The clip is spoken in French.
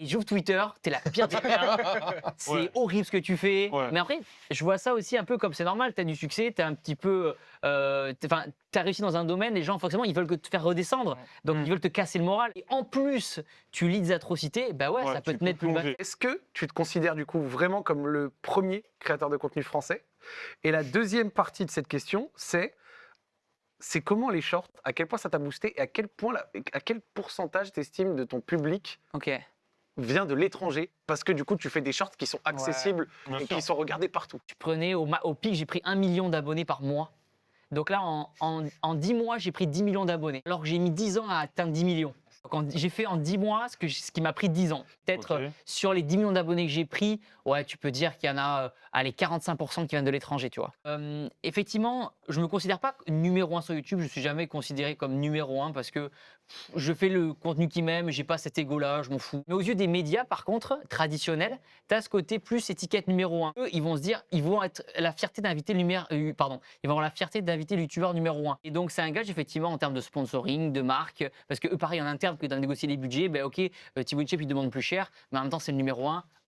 Et j'ouvre Twitter, t'es la pire des c'est Ouais. horrible ce que tu fais. Ouais. Mais après, je vois ça aussi un peu comme c'est normal, t'as du succès, t'as un petit peu, t'as réussi dans un domaine, les gens forcément ils veulent que te faire redescendre, donc Mmh. ils veulent te casser le moral. Et en plus, tu lis des atrocités, bah ouais, Ouais, ça peut tu te mettre plus bas. plonger. Est-ce que tu te considères du coup vraiment comme le premier créateur de contenu français? Et la deuxième partie de cette question, c'est comment les shorts, à quel point ça t'a boosté et à quel point, à quel pourcentage t'estimes de ton public Ok. vient de l'étranger? Parce que du coup, tu fais des shorts qui sont accessibles Bien et sûr. qui sont regardés partout. Je prenais au pic, j'ai pris 1 million d'abonnés par mois. Donc là, en 10 mois, j'ai pris 10 millions d'abonnés, alors que j'ai mis 10 ans à atteindre 10 millions. Donc j'ai fait en 10 mois ce qui m'a pris 10 ans. Peut-être Ok. sur les 10 millions d'abonnés que j'ai pris, ouais, tu peux dire qu'il y en a allez, 45% qui viennent de l'étranger, tu vois. Effectivement, je ne me considère pas numéro 1 sur YouTube, je ne suis jamais considéré comme numéro 1 parce que je fais le contenu qu'ils m'aiment, j'ai pas cet ego-là, je m'en fous. Mais aux yeux des médias, par contre, traditionnels, tu as ce côté plus étiquette numéro 1. Eux, ils vont se dire, ils vont être la fierté d'inviter ils vont avoir la fierté d'inviter le youtubeur numéro 1. Et donc, c'est un gage, effectivement, en termes de sponsoring, de marque, parce que eux, pareil, en interne, que dans négocier les budgets, ben ok, Thibaut Inchep, il demande plus cher, mais en même temps, c'est le numéro 1.